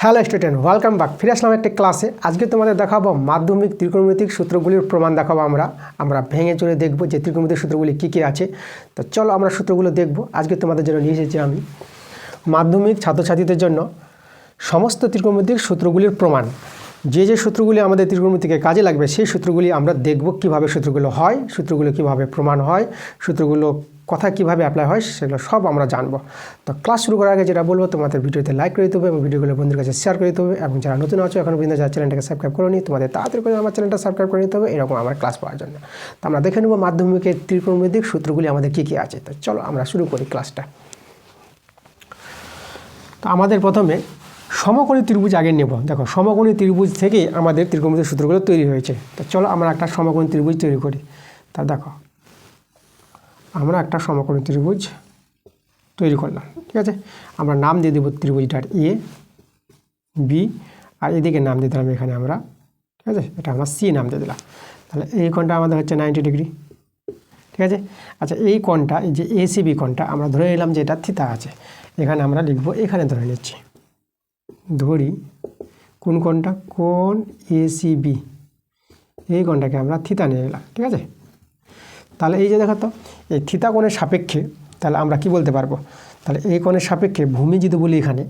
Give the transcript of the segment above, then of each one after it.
Hello student, welcome back. ফিরে আসলাম একটা ক্লাসে। আজকে তোমাদের দেখাবো মাধ্যমিক ত্রিকোণমিতিক সূত্রগুলির প্রমাণ দেখাবো। আমরা ভেঙে চড়ে দেখবো যে ত্রিকোণমিতিক সূত্রগুলি কী কী আছে। তো চলো আমরা সূত্রগুলো দেখবো। আজকে তোমাদের জন্য নিয়ে এসেছি আমি মাধ্যমিক ছাত্রছাত্রীদের জন্য সমস্ত ত্রিকোণমিতিক সূত্রগুলির প্রমাণ। যে সূত্রগুলি আমাদের ত্রিকোণমিতিকে কাজে লাগবে সেই সূত্রগুলি আমরা দেখব, কিভাবে সূত্রগুলো হয়, সূত্রগুলো কিভাবে প্রমাণ হয়, সূত্রগুলো কথা কিভাবে অ্যাপ্লাই হয়, সেগুলো সব আমরা জানবো। তো ক্লাস শুরু করার আগে যেটা বলবো, তোমাদের ভিডিওতে লাইক করে দিতে হবে এবং ভিডিওগুলো বন্ধুদের কাছে শেয়ার করে দিতে হবে। এবং যারা নতুন আছো এখনও পর্যন্ত যারা চ্যানেলটাকে সাবস্ক্রাইব করোনি, তোমাদের তাড়াতাড়ি করে আমার চ্যানেলটা সাবস্ক্রাইব করে নিতে হবে এরকম আমার ক্লাস পাওয়ার জন্য। তো আমরা দেখে নেব মাধ্যমিকের ত্রিকোণমিতিক সূত্রগুলি আমাদের কী কী আছে। তো চলো আমরা শুরু করি ক্লাসটা। তো আমাদের প্রথমে সমকোণী ত্রিভুজ আগে নেব। দেখো, সমকোণী ত্রিভুজ থেকেই আমাদের ত্রিকোণমিতিক সূত্রগুলো তৈরি হয়েছে। তো চলো আমরা একটা সমকোণী ত্রিভুজ তৈরি করি। তা দেখো, আমরা একটা সমকোণী ত্রিভুজ তৈরি করলাম, ঠিক আছে। আমরা নাম দিয়ে দেবো ত্রিভুজটার এ বি, আর এদিকে নাম দিয়ে দিলাম এখানে আমরা, ঠিক আছে, এটা আমরা সি নাম দিয়ে দিলাম। তাহলে এই কোণটা আমাদের হচ্ছে 90 ডিগ্রি, ঠিক আছে। আচ্ছা, এই কোণটা, এই যে এসিবি কোণটা আমরা ধরে নিলাম যে এটা থিতা আছে। এখানে আমরা লিখবো, এখানে ধরে নিচ্ছি, ধরি কোন কোণটা, কোণ এসিবি, এই কোণটাকে আমরা থিতা নিয়ে নিলাম, ঠিক আছে। তাহলে এই যে দেখো তো, এই থিতা কোণের সাপেক্ষে তাহলে আমরা কি বলতে পারবো, তাহলে এই কোণের সাপেক্ষে ভূমি যদি বলি, এখানে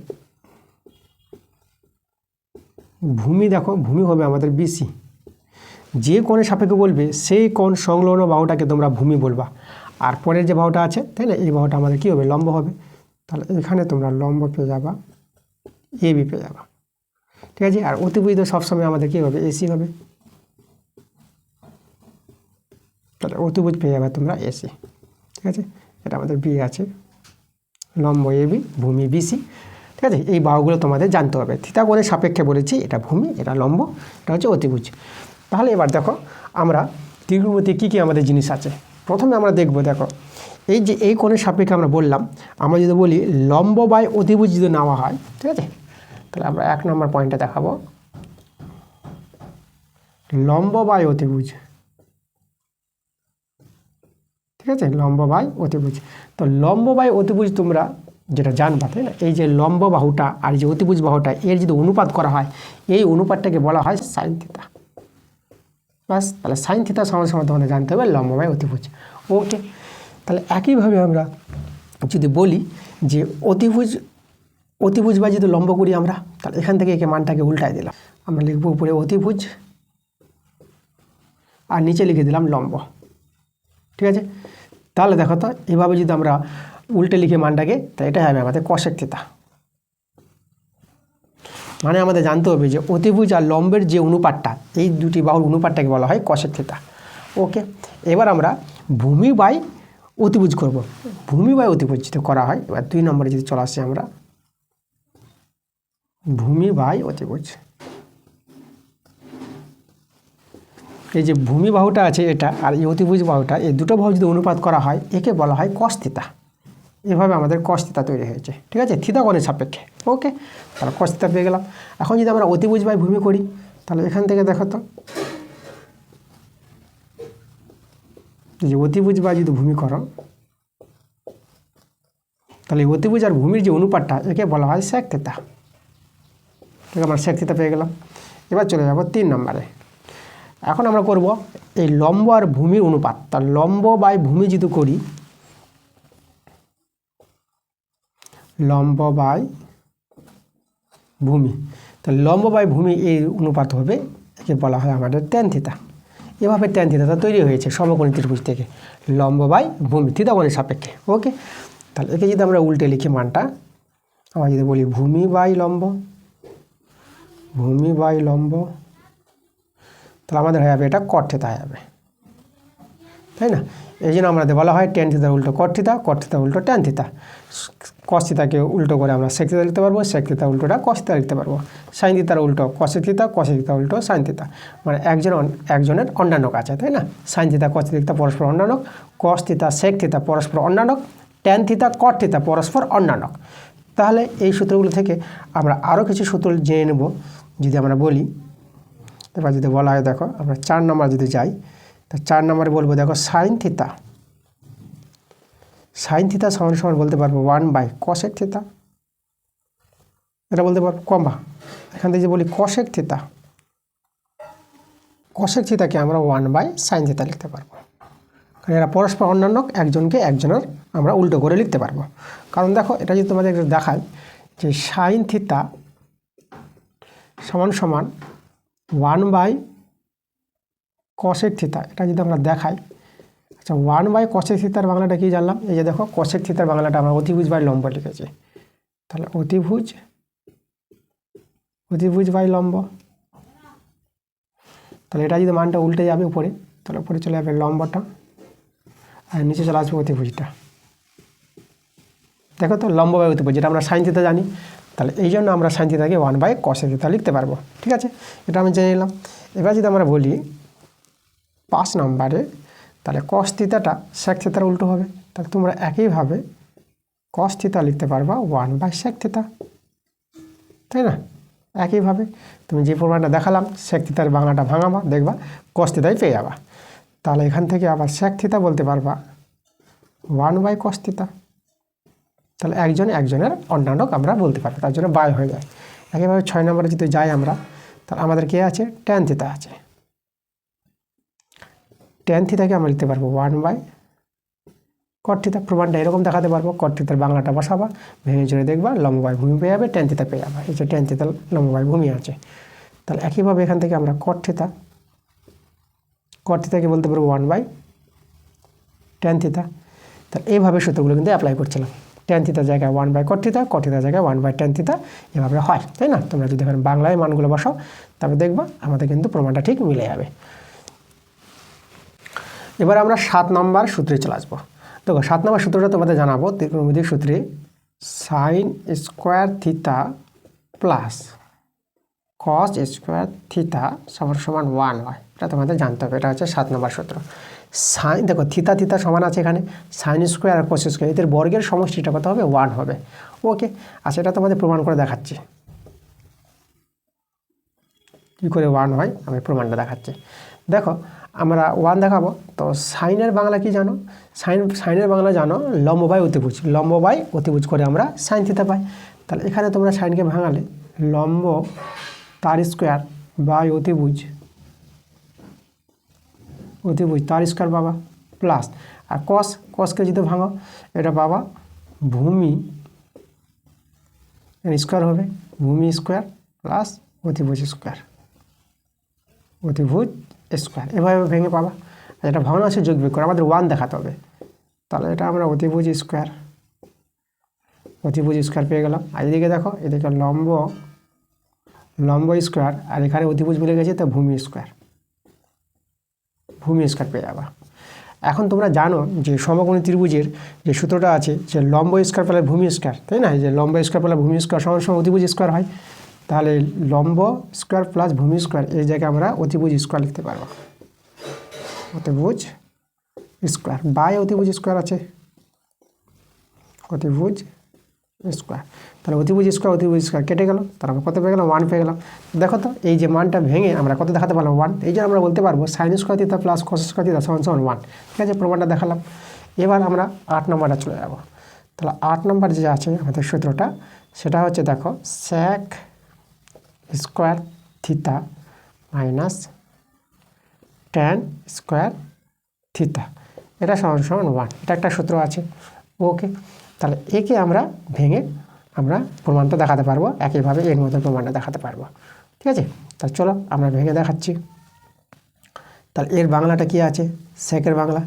ভূমি, দেখো ভূমি হবে আমাদের বিসি। যে কোণের সাপেক্ষে বলবে সেই কোণ সংলগ্ন বাহুটাকে তোমরা ভূমি বলবা। আর পরের যে বাহুটা আছে, তাই না, এই বাহুটা আমাদের কী হবে, লম্ব হবে। তাহলে এখানে তোমরা লম্ব পেয়ে যাবা, এ বি পেয়ে যাবা, ঠিক আছে। আর অতিভুজ সবসময় আমাদের কী হবে, এসি হবে। তাহলে অতিভুজ পেয়ে যাবে তোমরা এসি, ঠিক আছে। এটা আমাদের বি আছে, লম্ব এ বি, ভূমি বিসি, ঠিক আছে। এই বাহুগুলো তোমাদের জানতে হবে। থিতা কোণের সাপেক্ষে বলেছি, এটা ভূমি, এটা লম্ব, এটা হচ্ছে অতিভুজ। তাহলে এবার দেখো আমরা ত্রিকোণমিতিতে কী কী আমাদের জিনিস আছে। প্রথমে আমরা দেখব, দেখো এই যে এই কোণের সাপেক্ষে আমরা বললাম, আমরা যদি বলি লম্ব বাই অতিভুজ যদি নেওয়া হয়, ঠিক আছে। তাহলে আমরা 1 নম্বর পয়েন্টে দেখাবো লম্ব বাই অতিভুজ, ঠিক আছে, লম্ব বাই অতিভুজ। তো লম্ব বাই অতিভুজ তোমরা যেটা জানবা, তাই না, এই যে লম্ব বাহুটা আর যে অতিভুজ বাহুটা, এর যদি অনুপাত করা হয়, এই অনুপাতটাকে বলা হয় সাইন থিতা। বাস, তাহলে সাইন থিতা সমান সমান তোমাদের জানতে হবে লম্ব বাই অতিভুজ। ওকে, তাহলে একইভাবে আমরা যদি বলি যে অতিভুজ বাই যদি লম্ব করি আমরা, তাহলে এখান থেকে একে মানটাকে উল্টায় দিলাম। আমরা লিখবো উপরে অতিভুজ আর নিচে লিখে দিলাম লম্ব, ঠিক আছে। তাহলে দেখো তো, এভাবে যদি আমরা উল্টে লিখে মানটাকে, তা এটা হবে আমাদের কসেক থিতা। মানে আমাদের জানতে হবে যে অতিভুজ আর লম্বের যে অনুপাতটা, এই দুটি বাহুর অনুপাতটাকে বলা হয় কসেক থিতা। ওকে, এবার আমরা ভূমি বাই অতিভুজ করব। ভূমি বাই অতিভুজ যদি করা হয়, এবার 2 নম্বরে যদি চলে আসে আমরা ভূমি বাই অতিভুজ। এই যে ভূমি বাহুটা আছে এটা, আর এই অতিভুজ বাহুটা, এই দুটো বাহু যদি অনুপাত করা হয়, একে বলা হয় কস থিতা। এভাবে আমাদের কস থিতা তৈরি হয়েছে, ঠিক আছে, থিতা কোণের সাপেক্ষে। ওকে, তাহলে কস থিতা পেয়ে গেলাম। এখন যদি আমরা অতিভুজ বাই ভূমি করি, তাহলে এখান থেকে দেখো তো, যে অতিভুজ বাই যদি ভূমি করো, তাহলে অতিভুজ আর ভূমির যে অনুপাতটা, একে বলা হয় সেক থিতা। ঠিক আছে, আমরা সেক থিতা পেয়ে গেলাম। এবার চলে যাব 3 নম্বরে। এখন আমরা করব এই লম্ব আর ভূমির অনুপাত। তা লম্ব বাই ভূমি যদি করি, লম্ব বাই ভূমি, তাহলে লম্ব বাই ভূমি এই অনুপাত হবে, একে বলা হয় আমাদের ট্যান থিতা। এভাবে ট্যান থিতাটা তৈরি হয়েছে সমকোণী ত্রিভুজ থেকে, লম্ব বাই ভূমি থিতা কোণের সাপেক্ষে। ওকে, তাহলে একে যদি আমরা উল্টে লিখি মানটা, আমরা যদি বলি ভূমি বাই লম্ব, ভূমি বাই লম্ব, তাহলে আমাদের হয়ে যাবে এটা কট থিতা হয়ে যাবে, তাই না। এই জন্য আমাদের বলা হয় ট্যান থিতা উল্টো কট থিতা, কট থিতা উল্টো ট্যান থিতা। কস থিতাকে উল্টো করে আমরা সেক থিতা লিখতে পারবো, সেক থিতা উল্টোটা কস থিতা লিখতে পারবো। সাইন থিতার উল্টো কসেক থিতা, কসেক থিতা উল্টো সাইন থিতা। মানে একজনের অন্যান্যক আছে, তাই না। সাইন থিতা কস থিতা পরস্পর অন্যান্যক, কস থিতা সেক থিতা পরস্পর অন্যান্যক, ট্যান থিতা কট থিতা পরস্পর অন্যান্যক। তাহলে এই সূত্রগুলো থেকে আমরা আরও কিছু সূত্র জেনে নেব। যদি আমরা বলি, এবার যদি বলা হয়, দেখো আমরা 4 নম্বর যদি যাই, তো 4 নম্বরে বলবো, দেখো সাইন থিতা, সাইন থিতা সমান সমান বলতে পারবো 1 বাই কসেক থিতা, এটা বলতে পারবো, কমা এখান থেকে যে বলি কশেক থিতা, কশেক থিতাকে আমরা 1/sin থিতা লিখতে পারবো, কারণ এরা পরস্পর অন্যান্য, একজনকে একজনের আমরা উল্টো করে লিখতে পারবো। কারণ দেখো এটা যদি তোমাদের দেখায় যে সাইন থিতা সমান সমান 1/cosec থিতা, এটা যদি আমরা দেখাই, আচ্ছা 1/cosec থিতার বাংলাটা কি জানলাম, এই যে দেখো cosec থিতার বাংলাটা আমরা অতিভুজ বাই লম্ব লিখেছি, তাহলে অতিভুজ বাই লম্ব, তাহলে এটা যদি মানটা উল্টে যাবে উপরে, তাহলে উপরে চলে যাবে লম্বটা আর নিচে চলে আসবে অতিভুজটা। দেখো তো লম্ব বাই অতিভুজ, যেটা আমরা সাইন থিতা জানি, তাহলে এই জন্য আমরা সাইন থিতাকে 1/cosec থিতা লিখতে পারবো। ঠিক আছে, এটা আমি জেনে নিলাম। এবার যদি আমরা বলি 5 নম্বরে, তাহলে cos থিতাটা sec থিতার উল্টো হবে, তাহলে তোমরা একইভাবে cos থিতা লিখতে পারবা 1/sec থিতা, তাই না? একইভাবে তুমি যে প্রমাণটা দেখালাম sec থিতার বাংলাটা ভাঙাবা, দেখবা cos থিতাই পেয়ে যাবা। তাহলে এখান থেকে আবার sec থিতা বলতে পারবা 1/cos থিতা, তাহলে একজন একজনের অন্যান্য আমরা বলতে পারবো, তার জন্য বাই হয়ে যায়। একইভাবে 6 নম্বরে যদি যাই আমরা, তাহলে আমাদের কে আছে, tan থিতা আছে, tan থিতাকে আমরা লিখতে পারবো 1/cot থিতা। প্রমাণটা এরকম দেখাতে পারবো, cot থিতার বাংলাটা বসাবা, ভেঙে চড়ে দেখবা লম্ববাই ভূমি পেয়ে যাবে, tan থিতা পেয়ে যাবে, এই যে tan থিতা লম্ববাই ভূমি আছে। তাহলে একইভাবে এখান থেকে আমরা cot থিতাকে বলতে পারবো 1/tan থিতা। তাহলে এইভাবে সূত্রগুলো কিন্তু অ্যাপ্লাই করছিলাম, tan থিতার জায়গায় 1/cot থিতা, cot থিতার জায়গায় 1/tan থিতা, এভাবে হয়, তাই না? তোমরা যদি এখানে বাংলায় মানগুলো বসাও তবে দেখবা আমাদের কিন্তু প্রমাণটা ঠিক মিলে যাবে। এবার আমরা 7 নম্বর সূত্রে চলে আসবো। দেখো 7 নম্বর সূত্রটা তোমাদের জানাবো, ত্রিকোণমিতিক সূত্রে sin square theta plus cos square theta সমান সমান 1 হয়, এটা তোমাদের জানতে হবে। এটা হচ্ছে 7 নম্বর সূত্র। সাইন, দেখো থিতা থিতা সমান আছে এখানে, সাইন স্কোয়ার আর cos স্কোয়ার, এদের বর্গের সমষ্টিটা কত হবে, 1 হবে। ওকে, আচ্ছা এটা তোমাদের প্রমাণ করে দেখাচ্ছি, কী করে 1 হয় আমি প্রমাণটা দেখাচ্ছি। দেখো আমরা 1 দেখাবো, তো সাইনের বাংলা কি জানো, সাইনের বাংলা জানো লম্ব বাই অতিভুজ, লম্ব বাই অতিভুজ করে আমরা সাইন থিতা পাই। তাহলে এখানে তোমরা সাইনকে ভাঙালে লম্ব তার স্কোয়ার বাই অতিভুজ তার স্কোয়ার পাবা, প্লাস আর কসকে যদি ভাঙো এটা পাবা ভূমি স্কোয়ার হবে, ভূমি স্কোয়ার প্লাস অতিভুজ স্কোয়ার, এভাবে ভেঙে পাবা। এটা ভগ্নাংশে যোগ বিয়োগ করে আমাদের 1 দেখাতে হবে, তাহলে এটা আমরা অতিভুজ স্কোয়ার পেয়ে গেলাম। আর এদিকে দেখো, এদিকে লম্ব স্কোয়ার আর এখানে অতিভুজ মিলে গেছে, তো ভূমি স্কোয়ার পেয়ে যাবা। এখন তোমরা জানো যে সমকোণী ত্রিভুজের যে সূত্রটা আছে, যে লম্ব স্কোয়ার পেলে ভূমি স্কোয়ার, তাই না? যে লম্ব স্কোয়ার পেলে ভূমি স্কোয়ার সমান সমান অতিভুজ স্কোয়ার হয়, তাহলে লম্ব স্কোয়ার প্লাস ভূমি স্কোয়ার এই জায়গায় আমরা অতিভুজ স্কোয়ার লিখতে পারবো, অতিভুজ স্কোয়ার বাই অতিভুজ স্কোয়ার আছে, অতিভুজ স্কোয়ার। তাহলে অতিভুজ স্কোয়ার কেটে গেল, তার আমরা কত পেয়ে গেলাম, 1 পেয়ে গেলাম। দেখো তো এই যে মানটা ভেঙে আমরা কত দেখাতে পারলাম, 1। এই যে আমরা বলতে পারবো sine square theta plus cos square theta সমান সমান 1। ঠিক আছে, প্রমাণটা দেখালাম। এবার আমরা 8 নম্বরটা চলে যাব। তাহলে 8 নম্বর যে আছে আমাদের সূত্রটা, সেটা হচ্ছে দেখো sec square theta minus tan square theta, এটা সমান সমান 1, এটা একটা সূত্র আছে। ওকে, তাহলে একে আমরা ভেঙে আমরা প্রমাণটা দেখাতে পারবো, একইভাবে এর মধ্যে প্রমাণটা দেখাতে পারবো। ঠিক আছে, তাহলে চলো আমরা ভেঙে দেখাচ্ছি। তাহলে এর বাংলাটা কি আছে, সেকের বাংলা।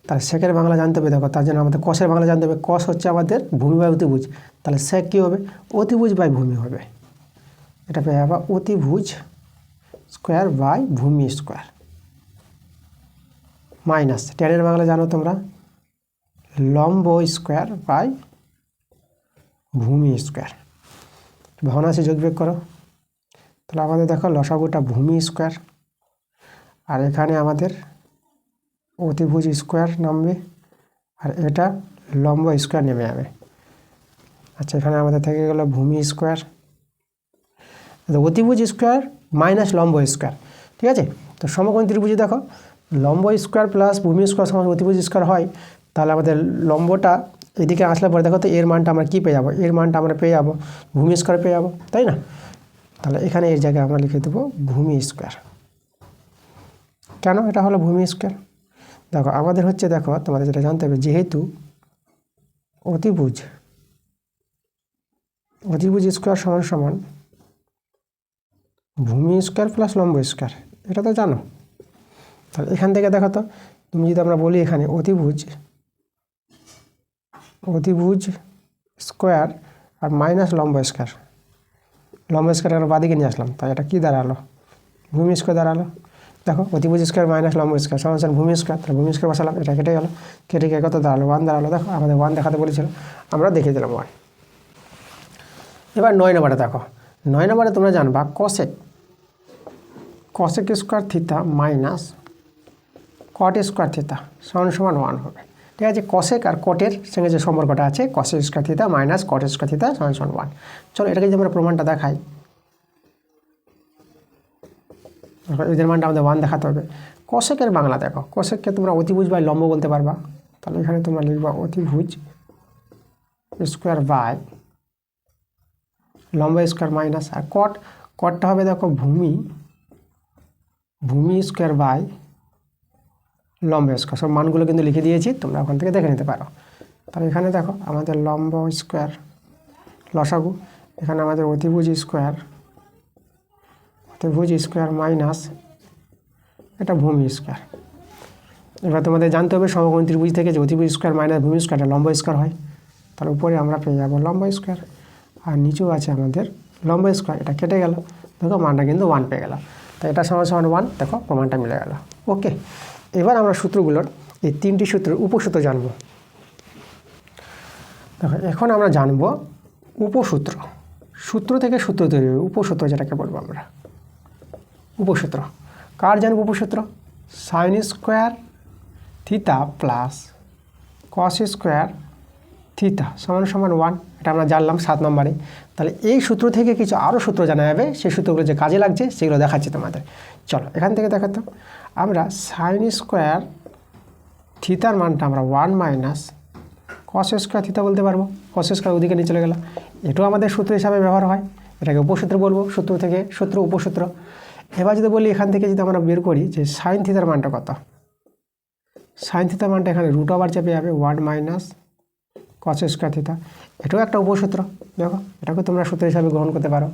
তাহলে সেকের বাংলা জানতে হবে, দেখো তার জন্য আমাদের কসের বাংলা জানতে হবে। কস হচ্ছে আমাদের ভূমি বাই অতিভুজ, তাহলে সেক কী হবে, অতিভুজ বাই ভূমি হবে। এটা পেয়ে যাবা অতিভুজ স্কোয়ার বাই ভূমি স্কোয়ার মাইনাস ট্যানের বাংলা জানো তোমরা, লম্ব স্কোয়ার বাই ভূমি স্কোয়ার। ভগ্নাংশে যোগ বিয়োগ করো, তাহলে আমাদের দেখো লসাগুটা ভূমি স্কোয়ার, আর এখানে আমাদের অতিভুজ স্কোয়ার নামবে, আর এটা লম্ব স্কোয়ার নেমে যাবে। আচ্ছা, এখানে আমাদের থেকে গেল ভূমি স্কোয়ার, অতিভুজ স্কোয়ার মাইনাস লম্ব স্কোয়ার। ঠিক আছে, তো সমকোণী ত্রিভুজে দেখো লম্ব স্কোয়ার প্লাস ভূমি স্কোয়ার সমান অতিভুজ স্কোয়ার হয়, তাহলে আমাদের লম্বটা এদিকে আসলে পরে দেখো তো এর মানটা আমরা কী পেয়ে যাবো, এর মানটা আমরা পেয়ে যাবো ভূমি স্কোয়ার পেয়ে যাবো, তাই না? তাহলে এখানে এর জায়গায় আমরা লিখে দেবো ভূমি স্কোয়ার। কেন এটা হলো ভূমি স্কোয়ার? দেখো আমাদের হচ্ছে, দেখো তোমাদের যেটা জানতে হবে, যেহেতু অতিভুজ স্কোয়ার সমান সমান ভূমি স্কোয়ার প্লাস লম্ব স্কোয়ার, এটা তো জানো। তাহলে এখান থেকে দেখো তো, তুমি যদি আমরা বলি এখানে অতিভুজ স্কোয়ার আর মাইনাস লম্ব স্কোয়ার আমরা বাদিকে নিয়ে আসলাম, তাই এটা কী দাঁড়ালো? ভূমি স্কোয়ার দাঁড়ালো। দেখো অতিভুজ স্কোয়ার মাইনাস লম্ব স্কোয়ার সমান সমান ভূমি স্কোয়ার, তাহলে ভূমি স্কোয়ার বসালাম, এটা কেটে গেলো, কেটে গিয়ে কত দাঁড়ালো? 1 দাঁড়ালো। দেখো আমাদের 1 দেখাতে বলেছিল, আমরা দেখিয়ে দিলাম 1। এবার 9 নম্বরে দেখো, 9 নম্বরে তোমরা জানবা cosec square theta minus cot square theta সমান সমান 1 হবে। ঠিক আছে, কসেক আর কটের সঙ্গে যে সম্পর্কটা আছে, cosec square theta minus cot square theta সমান সমান 1। চলো এটাকে যদি আমরা প্রমাণটা দেখাই, এদের মানটা আমাদের 1 দেখাতে হবে। কসেকের বাংলা দেখো, কসেককে তোমরা অতিভুজ বাই লম্ব বলতে পারবা, তাহলে এখানে তোমরা লিখবা অতিভুজ স্কোয়ার বাই লম্ব স্কোয়ার মাইনাস, আর কটটা হবে দেখো ভূমি স্কোয়ার বাই লম্ব স্কোয়ার। সব মানগুলো কিন্তু লিখে দিয়েছি, তোমরা ওখান থেকে দেখে নিতে পারো। তাহলে এখানে দেখো আমাদের লম্ব স্কোয়ার লসাগু, এখানে আমাদের অতিভুজ স্কোয়ার মাইনাস এটা ভূমি স্কোয়ার। এবার তোমাদের জানতে হবে সমকোণী ত্রিভুজ থেকে যে অতিভুজ স্কোয়ার মাইনাস ভূমি স্কোয়ারটা লম্ব স্কোয়ার হয়, তার উপরে আমরা পেয়ে যাবো লম্ব স্কোয়ার, আর নিচেও আছে আমাদের লম্ব স্কোয়ার, এটা কেটে গেল, দেখো মানটা কিন্তু 1 পেয়ে গেল। তো এটা সমান সমান 1, দেখো প্রমাণটা মিলে গেল। ওকে, এবার আমরা সূত্রগুলোর এই 3টি সূত্রের উপসূত্র জানবো। দেখো এখন আমরা জানবো উপসূত্র। সূত্র থেকে সূত্র তৈরি হবে, উপসূত্র যেটাকে বলবো আমরা। উপসূত্র কার জানবো? উপসূত্র sine square theta plus cos square theta সমান সমান 1, এটা আমরা জানলাম 7 নম্বরে। তাহলে এই সূত্র থেকে কিছু আরও সূত্র জানা যাবে, সেই সূত্রগুলো যে কাজে লাগছে সেগুলো দেখাচ্ছি তোমাদের। চলো এখান থেকে দেখাতাম, আমরা সাইন স্কোয়ার থিতার মানটা আমরা 1 মাইনাস কস স্কোয়ার থিতা বলতে পারবো। কস স্কোয়ার ওদিকে নিয়ে চলে গেল, এটাও আমাদের সূত্র হিসাবে ব্যবহার হয়, এটাকে উপসূত্র বলবো। সূত্র থেকে সূত্র উপসূত্র। এবার যদি বলি এখান থেকে যদি আমরা বের করি যে সাইন থিতার মানটা কত, সাইন থিতার মানটা এখানে রুট ওভার চেপে যাবে 1 মাইনাস কস স্কোয়ার থিতা, এটাও একটা উপসূত্র। দেখো এটাকে তোমরা সূত্র হিসাবে গ্রহণ করতে পারো,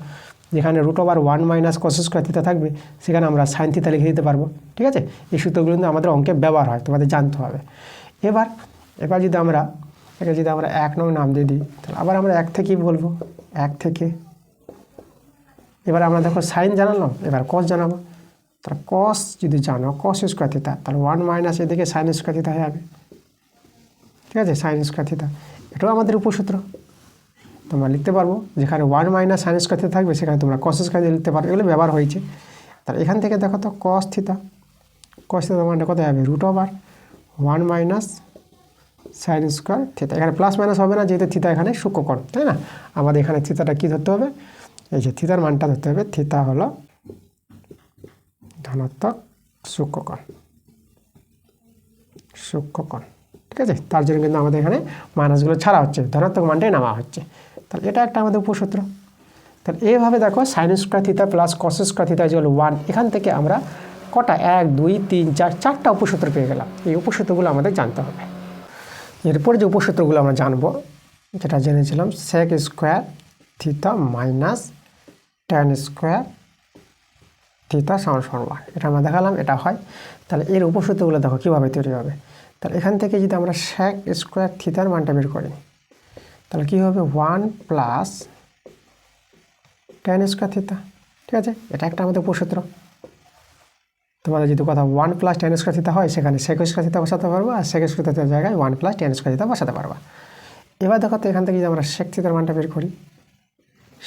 যেখানে root over 1 minus cos square theta থাকবে, সেখানে আমরা সাইন থিতা লিখে দিতে পারবো। ঠিক আছে, এই সূত্রগুলো কিন্তু আমাদের অঙ্কে ব্যবহার হয়, তোমাদের জানতে হবে। এবার যদি আমরা একে যদি আমরা 1 নং নাম দিয়ে দিই, তাহলে আবার আমরা 1 থেকেই বলবো, 1 থেকে। এবার আমরা দেখো সাইন জানালাম, এবার কস জানাবো। তাহলে কস যদি জানো কস স্কোয়ার থিতা, তাহলে 1 মাইনাস এদিকে সাইন স্কোয়ার থিতা হয়ে যাবে। ঠিক আছে, সাইন স্কোয়ার থিতা এটাও আমাদের উপসূত্র, তোমরা লিখতে পারবো। যেখানে 1 মাইনাস সাইন স্কোয়ার থিতা থাকবে সেখানে তোমরা কস স্কোয়ার দিয়ে লিখতে পারো, এগুলো ব্যবহার হয়েছে। তাহলে এখান থেকে দেখো তো কস থিতা মানটা কত যাবে? Root over 1 minus sine square theta. এখানে প্লাস মাইনাস হবে না, যেহেতু থিতা এখানে সূক্ষ্মকোণ, তাই না? আমাদের এখানে থিতাটা কী ধরতে হবে? এই যে থিতার মানটা ধরতে হবে, থিতা হলো ধনাত্মক সূক্ষ্মকোণ। ঠিক আছে, তার জন্য কিন্তু আমাদের এখানে মাইনাসগুলো ছাড়া হচ্ছে, ধনাত্মক মানটাই নামা হচ্ছে। তাহলে এটা একটা আমাদের উপসূত্র। তাহলে এইভাবে দেখো sign square theta plus cos square theta equal 1, এখান থেকে আমরা কটা 1 2 3 4 4টা উপসূত্র পেয়ে গেলাম। এই উপসূত্রগুলো আমাদের জানতে হবে। এরপর যে উপসূত্রগুলো আমরা জানবো, যেটা জেনেছিলাম sec square theta minus tan square theta সমান সমান 1, এটা আমরা দেখালাম, এটা হয়। তাহলে এর উপসূত্রগুলো দেখো কীভাবে তৈরি হবে। তাহলে এখান থেকে যদি আমরা সেক স্কোয়ার থিতার মানটা বের করি, তাহলে কী হবে? 1 প্লাস ট্যান স্কোয়ার থিতা। ঠিক আছে, এটা একটা আমাদের উপসূত্র। তোমাদের যদি কথা 1 প্লাস ট্যান স্কোয়ার থিতা হয়, সেখানে সেক স্কোয়ার থিতা বসাতে পারবো, আর সেক স্কোয়ার থিতার জায়গায় 1 প্লাস ট্যান স্কোয়ার থিতা বসাতে পারবো। এবার দেখো তো এখান থেকে যদি আমরা সেক থিতার মানটা বের করি,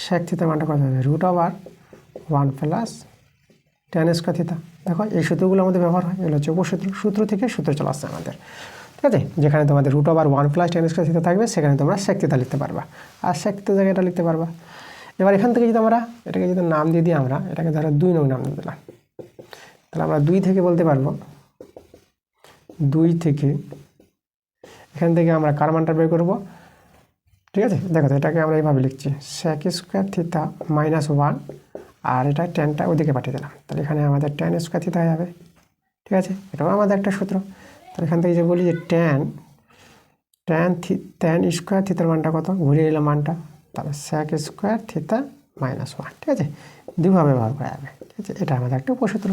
সেক থিতার মানটা কত হবে? Root over 1 plus tan square theta. দেখো এই সূত্রগুলো আমাদের ব্যবহার হয়, এগুলো হচ্ছে উপসূত্র। সূত্র থেকে সূত্র চলে আসছে আমাদের। ঠিক আছে, যেখানে তোমাদের root over 1 plus tan square theta থাকবে, সেখানে তোমরা সেক থিতা লিখতে পারবা, আর সেক থিতার জায়গায় এটা লিখতে পারবা। এবার এখান থেকে যদি আমরা এটাকে যদি নাম দিয়ে দিই, আমরা এটাকে ধরো 2 নং নাম দিয়ে দিলাম, তাহলে আমরা 2 থেকে বলতে পারবো, 2 থেকে এখান থেকে আমরা কার মানটা বের করবো। ঠিক আছে, দেখো তো এটাকে আমরা এইভাবে লিখছি, সেক স্কোয়ার থিতা মাইনাস 1, আর এটা ট্যানটা ওদিকে পাঠিয়ে দিলাম, তাহলে এখানে আমাদের ট্যান স্কোয়ার থিটা হয়ে যাবে। ঠিক আছে, এটাও আমাদের একটা সূত্র। তাহলে এখান থেকে যে বলি যে ট্যান স্কোয়ার থিতার মানটা কত, ঘুরিয়ে নিলাম মানটা, তাহলে স্যাক স্কোয়ার থিতা -1। ঠিক আছে, দুইভাবে ব্যবহার করা যাবে। ঠিক আছে, এটা আমাদের একটা উপসূত্র।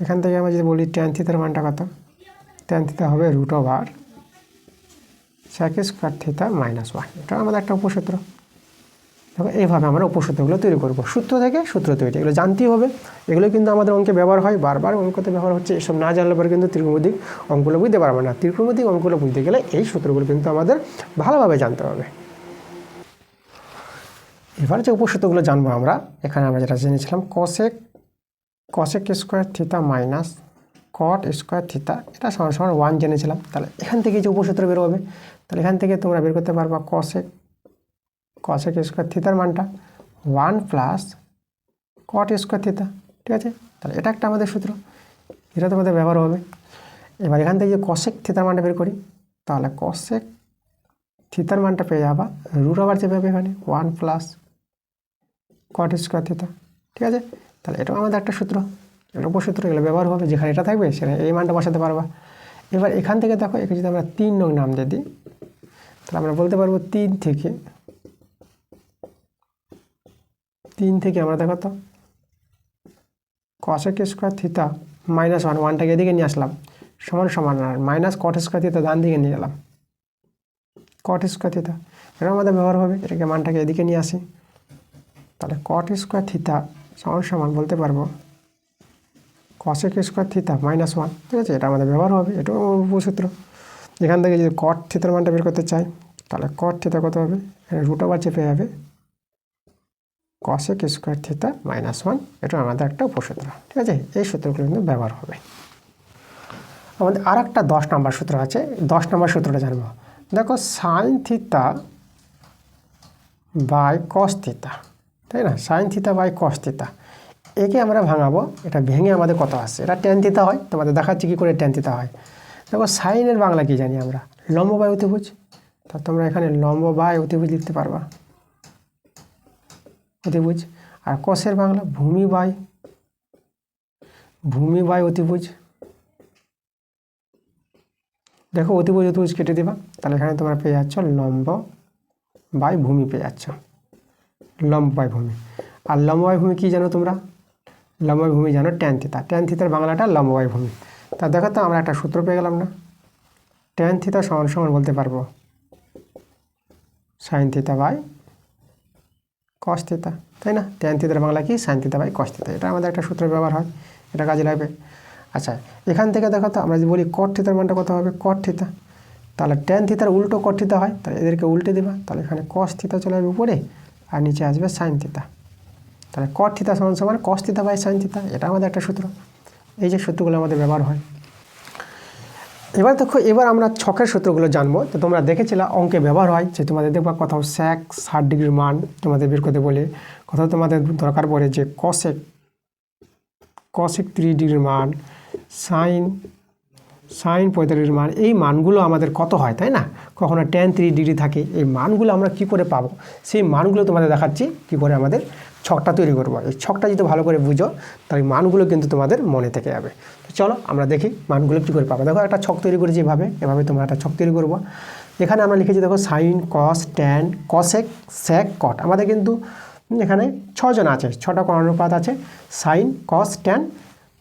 এখান থেকে আমরা যদি বলি ট্যান থিতার মানটা কত, ট্যান থিতা হবে √ওভার স্যাক স্কোয়ার থিতা -1। এটা আমাদের একটা উপসূত্র। দেখো এইভাবে আমরা উপসূত্রগুলো তৈরি করব, সূত্র থেকে সূত্র তৈরি, এগুলো জানতেই হবে। এগুলো কিন্তু আমাদের অঙ্কে ব্যবহার হয়, বারবার অঙ্কতে ব্যবহার হচ্ছে। এসব না জানলে পরে কিন্তু ত্রিকোণমিতিক অঙ্কগুলো বুঝতে পারবে না। ত্রিকোণমিতিক অঙ্কগুলো বুঝতে গেলে এই সূত্রগুলো কিন্তু আমাদের ভালোভাবে জানতে হবে। এবার যে উপসূত্রগুলো জানবো আমরা, এখানে আমরা যেটা জেনেছিলাম cosec square theta minus cot square থিতা, এটা সমান 1 জেনেছিলাম। তাহলে এখান থেকে যে উপসূত্র বের হবে, তাহলে এখান থেকে তোমরা বের করতে পারবা কসেক স্কোয়ার থিতার মানটা 1 প্লাস কট স্কোয়ার থিতা। ঠিক আছে, তাহলে এটা একটা আমাদের সূত্র, এটা তোমাদের ব্যবহার হবে। এবার এখান থেকে যে কসেক থিতার মানটা বের করি, তাহলে কসেক থিতার মানটা পেয়ে যাবা √ওভার যে পাবে এখানে 1 প্লাস কট স্কোয়ার থিতা। ঠিক আছে, তাহলে এটাও আমাদের একটা সূত্র, এটা উপসূত্র, এগুলো ব্যবহার হবে। যেখানে এটা থাকবে সেখানে এই মানটা বসাতে পারবা। এবার এখান থেকে দেখো, একে যদি আমরা 3 নং নাম দিয়ে দিই, তাহলে আমরা বলতে পারবো 3 থেকে আমরা দেখো তো কসেক স্কোয়ার থিতা -1, 1টাকে এদিকে নিয়ে আসলাম, সমান আর মাইনাস কট স্কোয়ার থিতা ডান দিকে নিয়ে গেলাম, কট স্কোয়ার থিতা, এটা আমাদের ব্যবহার হবে। এটাকে মানটাকে এদিকে নিয়ে আসি, তাহলে কট স্কোয়ার থিতা সমান বলতে পারবো কসেক স্কোয়ার থিতা -1। ঠিক আছে, এটা আমাদের ব্যবহার হবে, এটাও উপসূত্র। এখান থেকে যদি কট থিতার মানটা বের করতে চাই, তাহলে কট থিতা কত হবে, √ওভার চেপে যাবে কসেক স্কোয়ার থিতা -1, এটা আমাদের একটা উপসূত্র। ঠিক আছে, এই সূত্রগুলো কিন্তু ব্যবহার হবে। আমাদের আর একটা 10 নম্বর সূত্র আছে, 10 নম্বর সূত্রটা জানবো। দেখো সাইন থিতা বাই কস থিতা, তাই না, সাইন থিতা বাই কস থিতা, একে আমরা ভাঙাবো। এটা ভেঙে আমাদের কত আসছে, এটা ট্যান থিতা হয়, তোমাদের দেখাচ্ছি কী করে ট্যান থিতা হয়। দেখো সাইনের বাংলা কি জানি আমরা, লম্ব বাই অতিভুজ। তা তোমরা এখানে লম্ব বাই অতিভুজ লিখতে পারবা, অতিভুজ। আর কসের বাংলা ভূমি বাই অতিভুজ। দেখো অতিভুজ কেটে দিবা, তাহলে এখানে তোমরা পেয়ে যাচ্ছ লম্ব বাই ভূমি পেয়ে যাচ্ছ, লম্ব বাই ভূমি। আর লম্ব বাই ভূমি কী জানো তোমরা, লম্ব বাই ভূমি জানো ট্যান থিতা, ট্যান থিতার বাংলাটা লম্ব বাই ভূমি। তা দেখো তো আমরা একটা সূত্র পেয়ে গেলাম না, ট্যান থিতা সমান বলতে পারবো সাইন থিতা বাই কস থিতা, তাই না। ট্যান থিতার বাংলা কি, সাইন থিতা বাই কস থিতা, এটা আমাদের একটা সূত্র ব্যবহার হয়, এটা কাজে লাগবে। আচ্ছা, এখান থেকে দেখো তো আমরা যদি বলি কট থিতার মানটা কত হবে, কট থিতা, তাহলে ট্যান থিতার উল্টো কট থিতা হয়, তাহলে এদেরকে উল্টে দেবা, তাহলে এখানে কস থিতা চলে আসবে উপরে আর নিচে আসবে সাইন থিতা। তাহলে কট থিতা সমান কস থিতা বাই সাইন থিতা, এটা আমাদের একটা সূত্র। এই যে সূত্রগুলো আমাদের ব্যবহার হয়। এবার দেখো, এবার আমরা ছকের সূত্রগুলো জানবো। তো তোমরা দেখেছিলে অঙ্কে ব্যবহার হয় যে তোমাদের দেখবা কোথাও স্যাক 60 ডিগ্রির মান তোমাদের বের করতে বলে, কোথাও তোমাদের দরকার পড়ে যে কসেক 30 ডিগ্রির মান, সাইন 45 মান, এই মানগুলো আমাদের কত হয়, তাই না। কখনো ট্যান 30 ডিগ্রি থাকে, এই মানগুলো আমরা কি করে পাবো, সেই মানগুলো তোমাদের দেখাচ্ছি কি করে আমাদের ছকটা তৈরি করবো। এই ছকটা যদি ভালো করে বুঝো, তাহলে মানগুলো কিন্তু তোমাদের মনে থেকে যাবে। তো চলো আমরা দেখি মানগুলো কী করে পাবো। দেখো একটা ছক তৈরি করেছি এভাবে তোমরা একটা ছক তৈরি করবো। এখানে আমরা লিখেছি দেখো সাইন, কস, ট্যান, কসেক, স্যাক, কট। আমাদের কিন্তু এখানে 6 জন আছে, 6টা অনুপাত আছে, সাইন, কস, ট্যান,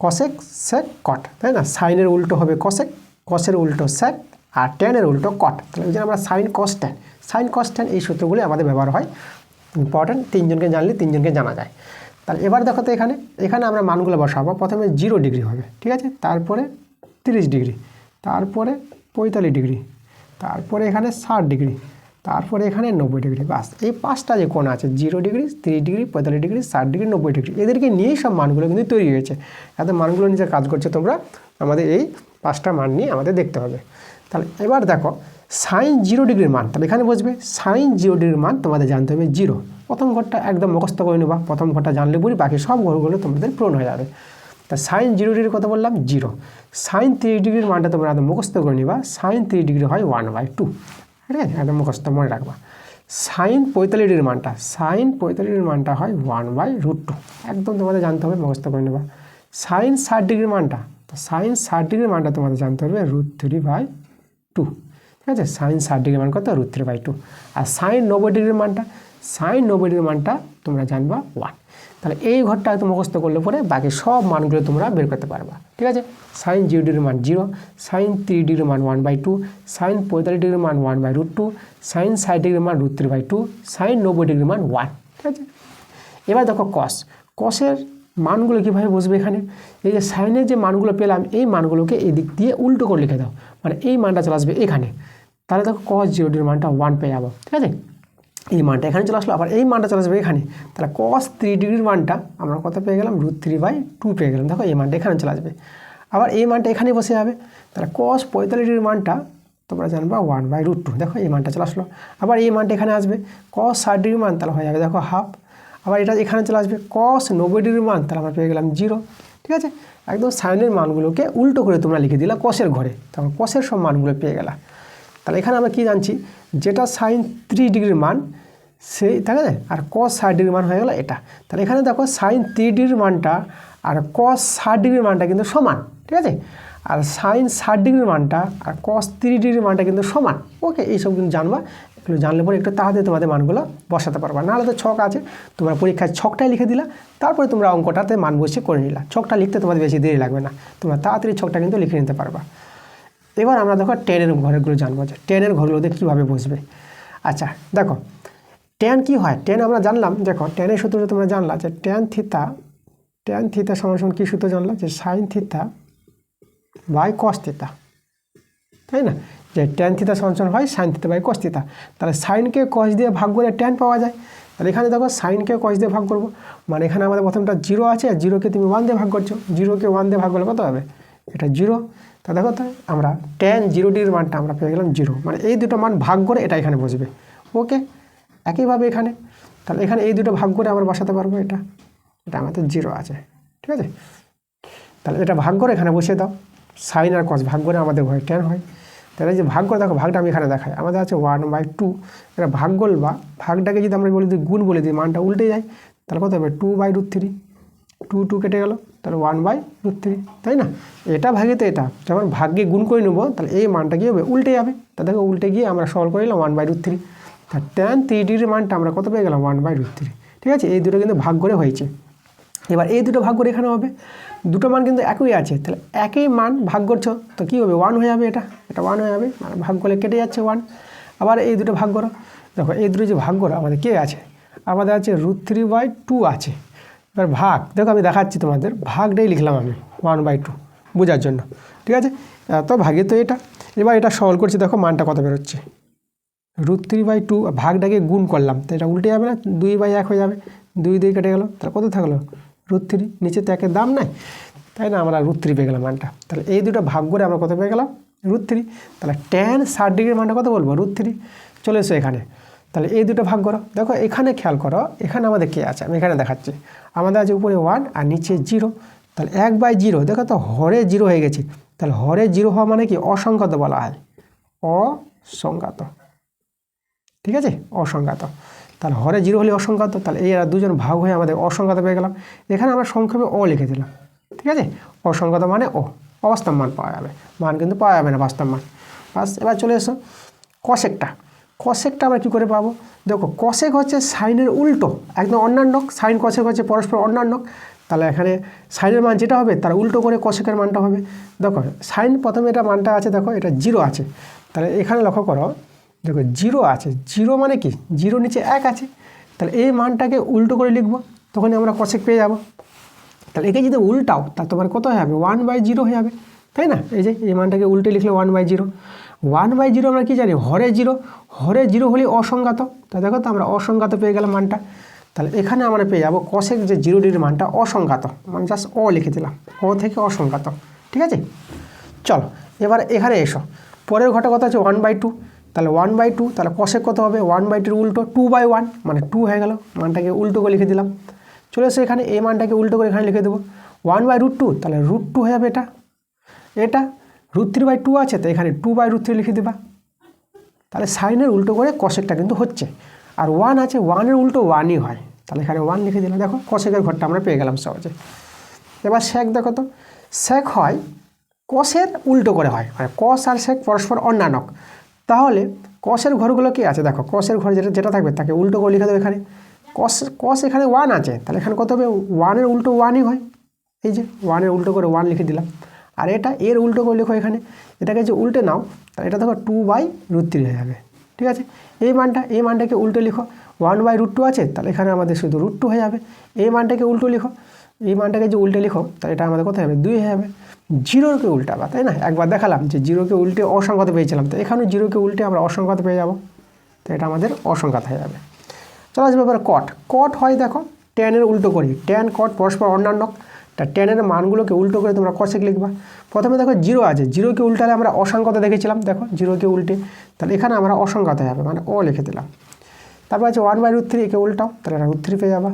কসেক, স্যাক, কট, তাই না। সাইনের উল্টো হবে কসেক, কসের উল্টো স্যাক, আর ট্যানের উল্টো কট। তাহলে এই যে আমরা সাইন কস ট্যান এই সূত্রগুলি আমাদের ব্যবহার হয়, ইম্পর্টেন্ট। 3 জনকে জানলে 3 জনকে জানা যায়। তাহলে এবার দেখো তো এখানে আমরা মানগুলো বসাবো। প্রথমে 0 ডিগ্রি হবে, ঠিক আছে, তারপরে 30 ডিগ্রি, তারপরে 45 ডিগ্রি, তারপরে এখানে 60 ডিগ্রি, তারপরে এখানে 90 ডিগ্রি। বাস, এই 5টা যে কোণ আছে 0 degree, 30 degree, 45 degree, 60 degree, 90 degree, এদেরকে নিয়েই সব মানগুলো কিন্তু তৈরি হয়েছে। এত মানগুলো নিয়ে কাজ করছে তোমরা, আমাদের এই 5টা মান নিয়ে আমাদের দেখতে হবে। তাহলে এবার দেখো সাইন 0 ডিগ্রির মান, তাহলে এখানে বসবে সাইন 0 ডিগ্রির মান তোমাদের জানতে হবে 0। প্রথম ঘরটা একদম মুখস্থ করে নেবা, প্রথম ঘরটা জানলে বুঝি বাকি সব ঘরগুলো তোমাদের পূরণ হয়ে যাবে। তা সাইন 0 ডিগ্রির কথা বললাম 0। সাইন 30 ডিগ্রির মানটা তোমরা একদম মুখস্থ করে নিবা, সাইন 30 ডিগ্রি হয় 1/2, ঠিক আছে, একদম মুখস্থ মনে রাখবা। সাইন 45 ডিগ্রির মানটা, সাইন 45 ডিগ্রির মানটা হয় 1/√2। একদম তোমাদের জানতে হবে, মুখস্থ করে নেবা। সাইন 60 ডিগ্রির মানটা, তো সাইন 60 ডিগ্রির মানটা তোমাদের জানতে হবে √3/2। ঠিক আছে, সাইন 60 ডিগ্রির মান কত? √3/2। আর সাইন 90 ডিগ্রির মানটা, সাইন 90 ডিগ্রির মানটা তোমরা জানবা 1। তাহলে এই ঘরটা একটু মুখস্থ করলে পরে বাকি সব মানগুলো তোমরা বের করতে পারবা। ঠিক আছে, সাইন 0 ডিগ্রির মান 0, সাইন 3 ডিগ্রির মান 1/2, সাইন 45 ডিগ্রির মান 1/√2, সাইন 60 ডিগ্রির মান √3/2, সাইন 90 ডিগ্রির মান 1। ঠিক আছে, এবার দেখো কস, কসের মানগুলো কীভাবে বসবে এখানে? এই যে সাইনের যে মানগুলো পেলাম এই মানগুলোকে এই দিক দিয়ে উল্টো করে লিখে দাও, মানে এই মানটা চলে আসবে এখানে। তাহলে দেখো cos 0 ডিগ্রির মানটা 1 পেয়ে যাবো। ঠিক আছে, এই মানটা এখানে চলে আসলো, আবার এই মানটা চলে আসবে এখানে। তাহলে cos 3 ডিগ্রির মানটা আমরা কত পেয়ে গেলাম? √3/2 পেয়ে গেলাম। দেখো এই মানটা এখানে চলে আসবে, আবার এই মানটা এখানে বসে যাবে। তাহলে cos 45 ডিগ্রির মানটা তোমরা জানবা 1/√2। দেখো এই মানটা চলে আসলো, আবার এই মানটা এখানে আসবে। cos 60 ডিগ্রির মান তাহলে হয়ে যাবে দেখো হাফ, আবার এটা এখানে চলে আসবে। cos 90 ডিগ্রির মান তাহলে আমরা পেয়ে গেলাম 0। ঠিক আছে, একদম সাইনের মানগুলোকে উল্টো করে তোমরা লিখে দিলা কসের ঘরে, তখন কসের সব মানগুলো পেয়ে গেলা। তাহলে এখানে আমরা কী জানছি? যেটা সাইন 3 ডিগ্রির মান সেই, ঠিক আছে, আর cos 60 ডিগ্রির মান হয়ে গেল এটা। তাহলে এখানে দেখো সাইন 3 ডিগ্রির মানটা আর cos 60 ডিগ্রির মানটা কিন্তু সমান। ঠিক আছে, আর সাইন 60 ডিগ্রির মানটা আর cos 3 ডিগ্রির মানটা কিন্তু সমান। ওকে, এইসব কিন্তু জানবা, এগুলো জানলে পরে একটু তাড়াতাড়ি তোমাদের মানগুলো বসাতে পারবা। নাহলে তো ছক আছে, তোমরা পরীক্ষায় ছকটাই লিখে দিলা, তারপরে তোমরা অঙ্কটাতে মান বসে করে নিলা। ছকটা লিখতে তোমাদের বেশি দেরি লাগবে না, তোমরা তাড়াতাড়ি ছকটা কিন্তু লিখে নিতে পারবা। এবার আমরা দেখো টেনের ঘরগুলো জানবো, যে টেনের ঘরগুলোতে কীভাবে বসবে। আচ্ছা দেখো ট্যান কী হয়? ট্যান আমরা জানলাম, দেখো ট্যানের সূত্রটা তোমরা জানলা যে ট্যান থিতা সমান কী সূত্র জানলা? যে সাইন থিতা বাই কস থিতা, তাই না? যে ট্যান থিতা সমান হয় সাইন থিতা বাই কস থিতা। তাহলে সাইনকে কস দিয়ে ভাগ করে ট্যান পাওয়া যায়। তাহলে এখানে দেখো সাইনকে কস দিয়ে ভাগ করবো, মানে এখানে আমাদের প্রথমটা 0 আছে, আর 0কে তুমি 1 দিয়ে ভাগ করছো। 0কে 1 দিয়ে ভাগ করলে কত হবে? এটা 0। তা দেখো তো আমরা ট্যান 0 ডিগ্রির মানটা আমরা পেয়ে গেলাম 0, মানে এই দুটো মান ভাগ করে এটা এখানে বসবে। ওকে, একইভাবে এখানে, তাহলে এখানে এই দুটো ভাগ করে আমরা বসাতে পারবো। এটা আমাদের 0 আছে। ঠিক আছে, তাহলে এটা ভাগ করে এখানে বসিয়ে দাও। সাইন আর কস ভাগ করে আমাদের হয় ট্যান হয়। তাহলে যে ভাগ করে দেখো, ভাগটা আমি এখানে দেখাই, আমাদের আছে 1/2। এটা ভাগ বা ভাগটাকে যদি আমরা বলি গুণ বলে দিই, মানটা উল্টে যায়। তাহলে কত হবে? 2/√3, 2 কেটে গেল, তাহলে 1/√3, তাই না? এটা ভাগেতে এটা যখন ভাগ্যে গুণ করে নেবো, তাহলে এই মানটা কী হবে? উল্টে যাবে। তা দেখো উল্টে গিয়ে আমরা সলভ করে নিলাম 1/√3। তা ট্যান 3 ডিগ্রির মানটা আমরা কত পেয়ে গেলাম? 1/√3। ঠিক আছে, এই দুটো কিন্তু ভাগ করে হয়েছে। এবার এই দুটো ভাগ করে এখানে হবে, দুটো মান কিন্তু একই আছে, তাহলে একই মান ভাগ করছো তো কী হবে? 1 হয়ে যাবে। এটা 1 হয়ে যাবে, মানে ভাগ করলে কেটে যাচ্ছে 1। আবার এই দুটো ভাগ করো, দেখো এই দুটো যে ভাগ করো আমাদের কে আছে? আমাদের আছে √3/2 আছে। এবার ভাগ দেখো আমি দেখাচ্ছি তোমাদের, ভাগটাই লিখলাম আমি 1/2 বোঝার জন্য। ঠিক আছে, তো ভাগে তো এটা। এবার এটা সলভ করছি, দেখো মানটা কত বেরোচ্ছে? √3/2, ভাগটাকে গুণ করলাম, তো এটা উল্টে যাবে না? 2/1 হয়ে যাবে, 2 কেটে গেল, তাহলে কত থাকলো? √3। নিচে তো একের দাম নাই, তাই না? আমরা √3 পেয়ে গেলাম মানটা। তাহলে এই দুটো ভাগ করে আমরা কত পেয়ে গেলাম? √3। তাহলে ট্যান 60 ডিগ্রির মানটা কত বলবো? √3। চলে এসো এখানে, তাহলে এই দুটো ভাগ করো। দেখো এখানে খেয়াল করো, এখানে আমাদের কে আছে? আমি এখানে দেখাচ্ছি, আমাদের আছে উপরে 1 আর নিচে 0। তাহলে 1/0, দেখো তো হরে 0 হয়ে গেছে। তাহলে হরে 0 হওয়া মানে কি? অসংখ্যাত বলা হয়, অসংখ্যাত। ঠিক আছে, অসংখ্যাত। তাহলে হরে 0 হলে অসংখ্যাত, তাহলে এই আর দুজন ভাগ হয়ে আমাদের অসংখ্যাত পেয়ে গেলাম। এখানে আমরা সংক্ষেপে লিখে দিলাম। ঠিক আছে, অসংখ্যাত মানে অবাস্তব মান পাওয়া যাবে, মান কিন্তু পাওয়া যাবে না বাস্তব মান। বাস, এবার চলে এসো কসেকটা। কসেকটা আমরা কী করে পাবো? দেখো কসেক হচ্ছে সাইনের উল্টো, একদম অন্যান্যক। সাইন কসেক হচ্ছে পরস্পর অন্যান্যক। তাহলে এখানে সাইনের মান যেটা হবে তার উল্টো করে কসেকের মানটা হবে। দেখো সাইন প্রথমে এটা মানটা আছে, দেখো এটা 0 আছে। তাহলে এখানে লক্ষ্য করো, দেখো 0 আছে, 0 মানে কি? 0 নিচে 1 আছে। তাহলে এই মানটাকে উল্টো করে লিখবো, তখনই আমরা কসেক পেয়ে যাব। তাহলে একে যদি উল্টাও তা তোমার কত হয়ে যাবে? 1/0 হয়ে যাবে, তাই না? এই যে এই মানটাকে উল্টে লিখলে 1/0। 1/0 আমরা কি জানি? হরে 0। হরে 0 হলে অসংখ্যাত, তা দেখো তো আমরা অসংখ্যাত পেয়ে গেলাম মানটা। তাহলে এখানে আমরা পেয়ে যাবো কসেক যে 0 ডিগ্রির মানটা অসংখ্যাত, মানে জাস্ট লিখে দিলাম, থেকে অসংখ্যাত। ঠিক আছে, চলো এবার এখানে এসো, পরের ঘটা কত আছে? 1/2। তাহলে 1/2, তাহলে কসেক কত হবে? 1/2 উল্টো 2/1, মানে 2 হয়ে গেল। মানটাকে উল্টো করে লিখে দিলাম। চলে এসো এখানে, এই মানটাকে উল্টো করে এখানে লিখে দেবো 1/√2, তাহলে √2 হয়ে যাবে। এটা √3/2 আছে, তো এখানে 2/√3 লিখে দেবা। তাহলে সাইনের উল্টো করে কসেকটা কিন্তু হচ্ছে। আর 1 আছে, 1-এর উল্টো 1ই হয়, তাহলে এখানে 1 লিখে দিলাম। দেখো কসেকের ঘরটা আমরা পেয়ে গেলাম সহজে। এবার সেক দেখো তো, সেক হয় কসের উল্টো করে হয়, মানে কস আর সেক পরস্পর অন্যানক। তাহলে কসের ঘরগুলো কি আছে দেখো, কসের ঘর যেটা থাকবে তাকে উল্টো করে লিখে দেবো এখানে। কস এখানে 1 আছে, তাহলে এখানে কত হবে, 1-এর উল্টো 1ই হয়, এই যে 1-এর উল্টো করে 1 লিখে দিলাম। আর এটা এর উল্টো করে লিখো এখানে, এটাকে যে উল্টে নাও তাহলে এটা দেখো 2/√3 হয়ে যাবে, ঠিক আছে। এই মানটাকে উল্টে লিখো, 1/√2 আছে, তাহলে এখানে আমাদের শুধু √2 হয়ে যাবে। এই মানটাকে উল্টো লিখো, এই মানটাকে যে উল্টে লিখো তাহলে এটা আমাদের কত হবে, 2 হয়ে যাবে। জিরোকে উল্টাবা, তাই না, একবার দেখালাম যে জিরোকে উল্টে অসংখ্যাত পেয়েছিলাম, তো এখানেও জিরোকে উল্টে আমরা অসংখ্যাত পেয়ে যাব, তো এটা আমাদের অসংখ্যাত হয়ে যাবে। চলো আসবে এবার কট। কট হয় দেখো ট্যানের উল্টো করি, ট্যান কট পরস্পর অন্যান্য, তা ট্যানের মানগুলোকে উল্টো করে তোমরা কষেক লিখবা। প্রথমে দেখো জিরো আছে, জিরোকে উল্টালে আমরা অসংখ্যাত দেখেছিলাম, দেখো জিরোকে উল্টে, তাহলে এখানে আমরা অসংখ্যাত হবে, মানে ও লিখে দিলাম। তারপর আছে 1/√3, একে উল্টাও, তাহলে এটা √3 পেয়ে যাবা।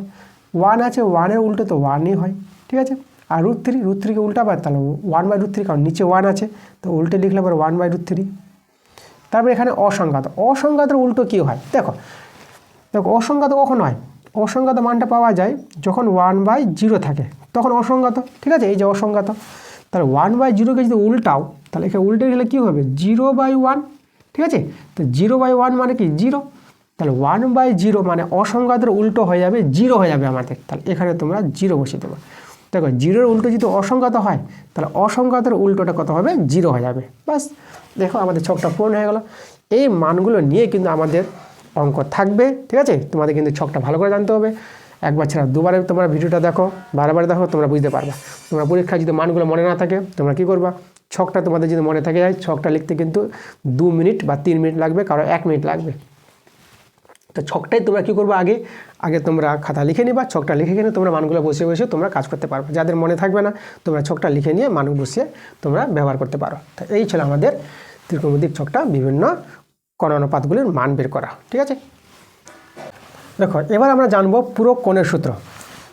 1 আছে, 1-এর উল্টো তো 1ই হয়, ঠিক আছে। আর √3কে উল্টাবার, তাহলে 1/√3, কারণ নিচে 1 আছে, তো উল্টে লিখলে পরে 1/√3। তারপর এখানে অসংখ্যাত, অসংখ্যাতের উল্টো কী হয় দেখো, অসংখ্যাত কখন হয়, অসংখ্যাত মানটা পাওয়া যায় যখন 1/0 থাকে, তখন অসংখ্যাত, ঠিক আছে। এই যে অসংখ্যাত, তাহলে 1/0কে যদি উল্টাও তাহলে এখানে উল্টে গেলে কী হবে, 0/1, ঠিক আছে। তো 0/1 মানে কি 0, তাহলে 1/0 মানে অসংখ্যাতের উল্টো হয়ে যাবে 0 হয়ে যাবে আমাদের, তাহলে এখানে তোমরা 0 বসিয়ে দেবো। দেখো 0-এর উল্টো যদি অসংখ্যাত হয় তাহলে অসংখ্যাতের উল্টোটা কত হবে, 0 হয়ে যাবে। বাস দেখো আমাদের ছকটা পূরণ হয়ে গেল। এই মানগুলো নিয়ে কিন্তু আমাদের অঙ্ক থাকবে, ঠিক আছে। তোমাদের কিন্তু ছকটা ভালো করে জানতে হবে, একবার ছাড়া দুবারে তোমরা ভিডিওটা দেখো, বারবার দেখো, তোমরা বুঝতে পারবা। তোমরা পরীক্ষায় যদি মানগুলো মনে না থাকে তোমরা কী করবা, ছকটা তোমাদের যদি মনে থাকে যায়, ছকটা লিখতে কিন্তু 2 মিনিট বা 3 মিনিট লাগবে, কারো 1 মিনিট লাগবে। তো ছকটাই তোমরা কী করবো, আগে তোমরা খাতা লিখে নিবা, ছকটা লিখে কিনে তোমরা মানগুলো বসে বসে তোমরা কাজ করতে পারবে। যাদের মনে থাকবে না তোমরা ছকটা লিখে নিয়ে মান বসিয়ে তোমরা ব্যবহার করতে পারো। তো এই ছিল আমাদের ত্রিকোণমিতিক ছকটা, বিভিন্ন কোণানুপাতগুলির মান বের করা, ঠিক আছে। দেখো এবার আমরা জানবো পূরক কোণের সূত্র।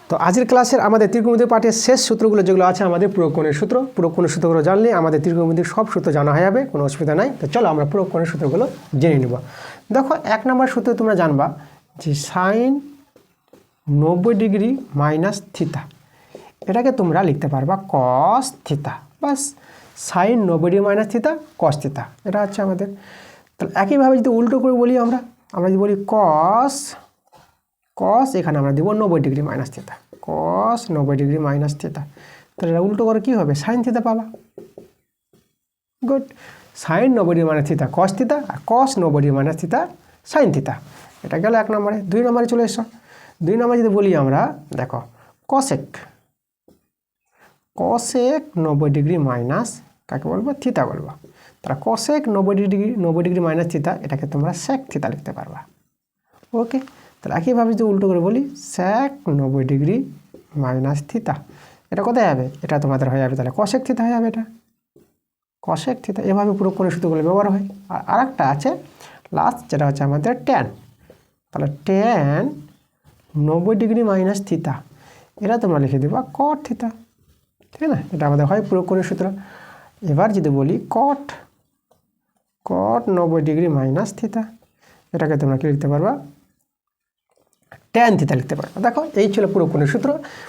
তো আজকের ক্লাসের আমাদের ত্রিকোণমিতিক পাঠের শেষ সূত্রগুলো যেগুলো আছে আমাদের পূরক কোণের সূত্র, পূরক কোণের সূত্রগুলো জানলে আমাদের ত্রিকোণমিতিক সব সূত্র জানা হয়ে যাবে, কোনো অসুবিধা নাই। তো চলো আমরা পূরক কোণের সূত্রগুলো জেনে নেব। দেখো 1 নম্বর সূত্রে তোমরা জানবা যে sin 90° মাইনাস থিতা, এটাকে তোমরা লিখতে পারবা cos থিতা, বাস sin 90° মাইনাস থিতা cos থিতা, এটা হচ্ছে আমাদের। তাহলে একইভাবে যদি উল্টো করে বলি আমরা যদি বলি cos এখানে আমরা দেবো 90° মাইনাস থিতা, cos 90° মাইনাস থিতা, তাহলে এটা উল্টো করে কী হবে, sin থিতা পাবা। গুড, sin 90° মাইনাস থিতা cos থিতা, আর cos 90° মাইনাস থিতা sin থিতা, এটা গেল 1 নম্বরে। 2 নম্বরে চলে এসো। 2 নম্বরে যদি বলি আমরা, দেখো cosec 90° মাইনাস কাকে বলবো, থিতা বলবো। তাহলে cosec 90° মাইনাস থিতা, এটাকে তোমরা sec থিতা লিখতে পারবা। ওকে, তাহলে একইভাবে যদি উল্টো করে বলি sec 90° মাইনাস থিতা, এটা কোথায় যাবে, এটা তোমাদের হয়ে যাবে তাহলে cosec থিতা হয়ে যাবে, এটা cosec থিতা। এভাবে পুরো কোণের সূত্রগুলো ব্যবহার হয়। আর আরেকটা আছে লাস্ট, যেটা হচ্ছে আমাদের tan, তাহলে tan 90° মাইনাস থিতা, এটা তোমরা লিখে দেবা cot থিতা, ঠিক না, এটা আমাদের হয় পুরো কোণের সূত্র। এবার যদি বলি cot 90° মাইনাস থিতা, এটাকে তোমরা কি লিখতে পারবা, tan থিতা লিখতে পারবা। দেখো এই ছিল পুরো কোণের সূত্র।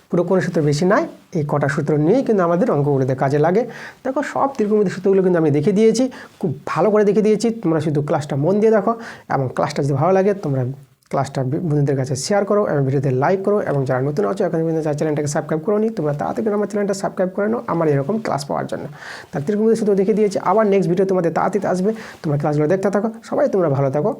পুরো কোণের সূত্র বেশি নাই, এই কটা সূত্র নিয়েই কিন্তু আমাদের অঙ্কগুলোতে কাজে লাগে। দেখো সব ত্রিকোণমিতিক সূত্রগুলো কিন্তু আমি দেখিয়ে দিয়েছি, খুব ভালো করে দেখিয়ে দিয়েছি। তোমরা শুধু ক্লাসটা মন দিয়ে দেখো, এবং ক্লাসটা যদি ভালো লাগে তোমরা ক্লাসটা বন্ধুদের কাছে শেয়ার করো এবং ভিডিওতে লাইক করো, এবং যারা নতুন আছো এখন চ্যানেলটাকে সাবস্ক্রাইব করো নি, তোমরা তাড়াতাড়ি আমার চ্যানেলটা সাবস্ক্রাইব করে নাও আমার এরকম ক্লাস পাওয়ার জন্য। তার ত্রিকোণমিতিক সূত্র দেখিয়ে দিয়েছি, আবার নেক্সট ভিডিও তোমাদের তাড়াতাড়ি আসবে, তোমরা ক্লাসগুলো দেখতে থাকো। সবাই তোমরা ভালো থাকো।